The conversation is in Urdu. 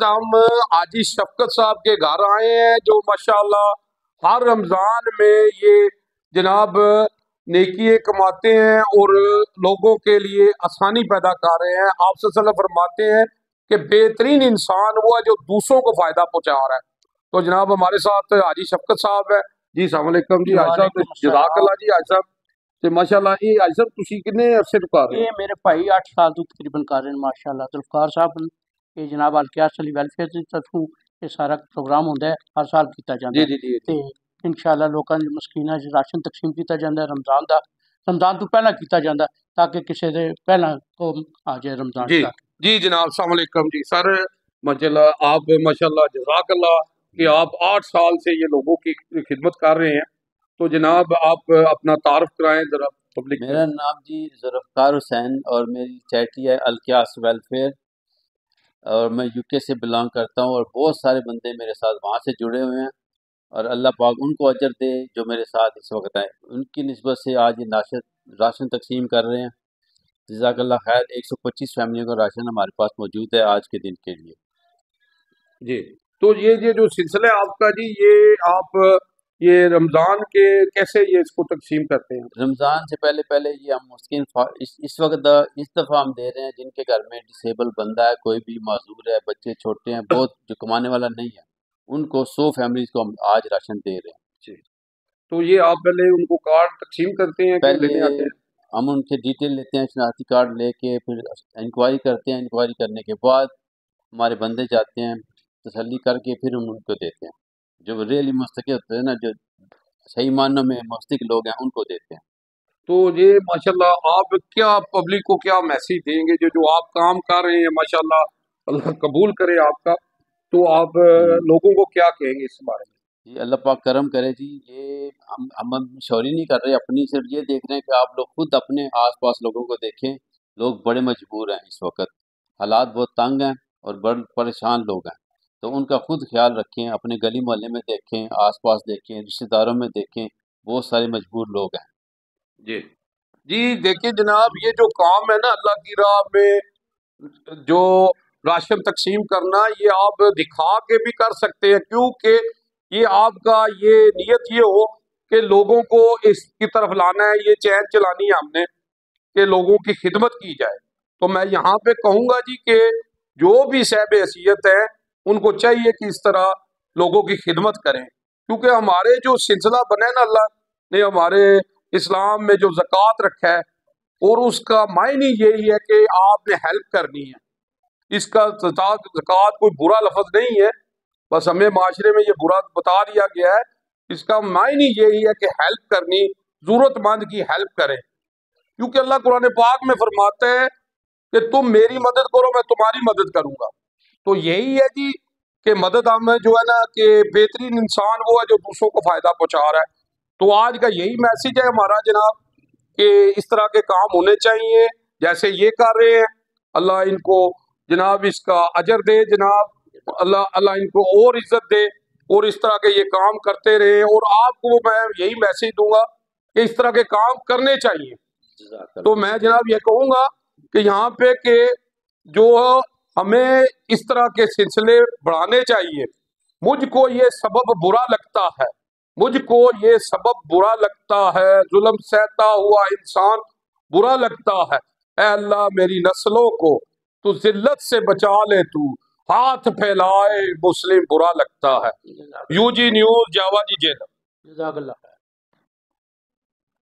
ہم حاجی شفقت صاحب کے گھر آئے ہیں جو ماشاءاللہ ہر رمضان میں یہ جناب نیکیے کماتے ہیں اور لوگوں کے لیے آسانی پیدا کر رہے ہیں۔ آپ صلی اللہ علیہ وسلم فرماتے ہیں کہ بہترین انسان وہ ہے جو دوسروں کو فائدہ پہنچا رہا ہے۔ تو جناب ہمارے ساتھ حاجی شفقت صاحب ہے جی، السلام علیکم جی حاجی صاحب، جزاک اللہ جی حاجی صاحب تے ماشاءاللہ۔ یہ حاجی صاحب تسی کتنے عرصے تو کر رہے ہیں؟ یہ میرے بھائی 8 سال تو تقریباً کر رہے ہیں ماشاءاللہ۔ ذوالفقار صاحب یہ جناب القیاس علی ویلفیئر دی طرفوں یہ سارا پروگرام ہوندا ہے، ہر سال کیتا جاندا ہے تے انشاءاللہ لوکاں دی مسکیناں وچ راشن تقسیم کیتا جاندا ہے رمضان تو پہلا کیتا جاندا ہے تاکہ کسی دے پہلا کو آ جائے رمضان تک۔ جی جناب السلام علیکم جی سر، ماشاءاللہ آپ ماشاءاللہ جزاک اللہ کہ آپ 8 سال سے یہ لوگوں کی خدمت کر رہے ہیں۔ تو جناب آپ اپنا تعارف کرائیں ذرا پبلک۔ میرا نام جی ذوالفقار حسین اور میری چیریٹی ہے القیاس ویلفیئر، اور میں یو کے سے بلانگ کرتا ہوں، اور بہت سارے بندے میرے ساتھ وہاں سے جڑے ہوئے ہیں، اور اللہ پاک ان کو اجر دے جو میرے ساتھ اس وقت ہیں۔ ان کی نسبت سے آج یہ راشن تقسیم کر رہے ہیں، جزاک اللہ خیر۔ 125 فیملیوں کا راشن ہمارے پاس موجود ہے آج کے دن کے لیے جی۔ تو یہ جو سلسلہ ہے آپ کا جی، یہ آپ یہ رمضان کے کیسے یہ اس کو تقسیم کرتے ہیں؟ رمضان سے پہلے یہ ہم مسکین اس وقت اس دفعہ ہم دے رہے ہیں جن کے گھر میں ڈسیبل بندہ ہے، کوئی بھی معذور ہے، بچے چھوٹے ہیں، بہت جو کمانے والا نہیں ہے، ان کو 100 فیملیز کو ہم آج راشن دے رہے ہیں۔ جی۔ تو یہ آپ پہلے ان کو کارڈ تقسیم کرتے ہیں کہ لینے آتے ہیں؟ ہم ان کے ڈیٹیل لیتے ہیں، شناختی کارڈ لے کے پھر انکوائری کرتے ہیں، انکوائری کرنے کے بعد ہمارے بندے جاتے ہیں، تسلی کر کے پھر ہم ان کو دیتے ہیں۔ جو ریئلی مستحق ہوتے ہیں نا، جو صحیح معنوں میں مستحق لوگ ہیں، ان کو دیتے ہیں۔ تو یہ ماشاءاللہ آپ کیا پبلک کو کیا میسیج دیں گے جو آپ کام کر رہے ہیں ماشاءاللہ، اللہ قبول کرے آپ کا، تو آپ لوگوں کو کیا کہیں گے اس بارے میں؟ جی اللہ پاک کرم کرے جی، یہ ہم مشوری نہیں کر رہے اپنی، صرف یہ دیکھ رہے ہیں کہ آپ لوگ خود اپنے آس پاس لوگوں کو دیکھیں، لوگ بڑے مجبور ہیں اس وقت، حالات بہت تنگ ہیں اور بڑے پریشان لوگ ہیں، تو ان کا خود خیال رکھیں، اپنے گلی محلے میں دیکھیں، آس پاس دیکھیں، رشتہ داروں میں دیکھیں، بہت سارے مجبور لوگ ہیں۔ جی جی دیکھیں جناب، یہ جو کام ہے نا اللہ کی راہ میں جو راشن تقسیم کرنا، یہ آپ دکھا کے بھی کر سکتے ہیں، کیونکہ یہ آپ کا یہ نیت یہ ہو کہ لوگوں کو اس کی طرف لانا ہے، یہ چین چلانی ہے ہم نے کہ لوگوں کی خدمت کی جائے۔ تو میں یہاں پہ کہوں گا جی کہ جو بھی صاحب حیثیت ہے ان کو چاہیے کہ اس طرح لوگوں کی خدمت کریں، کیونکہ ہمارے جو سلسلہ بنا ہے نا، اللہ نے ہمارے اسلام میں جو زکوٰۃ رکھا ہے اور اس کا معنی یہی ہے کہ آپ نے ہیلپ کرنی ہے۔ اس کا زکوٰۃ کوئی برا لفظ نہیں ہے، بس ہمیں معاشرے میں یہ برا بتا دیا گیا ہے۔ اس کا معنی یہی ہے کہ ہیلپ کرنی، ضرورت مند کی ہیلپ کریں، کیونکہ اللہ قرآن پاک میں فرماتا ہے کہ تم میری مدد کرو میں تمہاری مدد کروں گا۔ تو یہی ہے جی کہ مدد ہم جو ہے نا کہ بہترین انسان وہ ہے جو دوسروں کو فائدہ پہنچا رہا ہے۔ تو آج کا یہی میسیج ہے ہمارا جناب کہ اس طرح کے کام ہونے چاہیے جیسے یہ کر رہے ہیں۔ اللہ ان کو جناب اس کا اجر دے جناب، اللہ ان کو اور عزت دے، اور اس طرح کے یہ کام کرتے رہے، اور آپ کو میں یہی میسیج دوں گا کہ اس طرح کے کام کرنے چاہیے۔ تو میں جناب یہ کہوں گا کہ یہاں پہ کہ جو ہمیں اس طرح کے سلسلے بڑھانے چاہیے۔ مجھ کو یہ سبب برا لگتا ہے، مجھ کو یہ سبب برا لگتا ہے، ظلم سہتا ہوا انسان برا لگتا ہے، اے اللہ میری نسلوں کو تو ذلت سے بچا لے، تو ہاتھ پھیلائے مسلم برا لگتا ہے۔ یو جی نیوز جاوا جی جیل۔ جزاک اللہ۔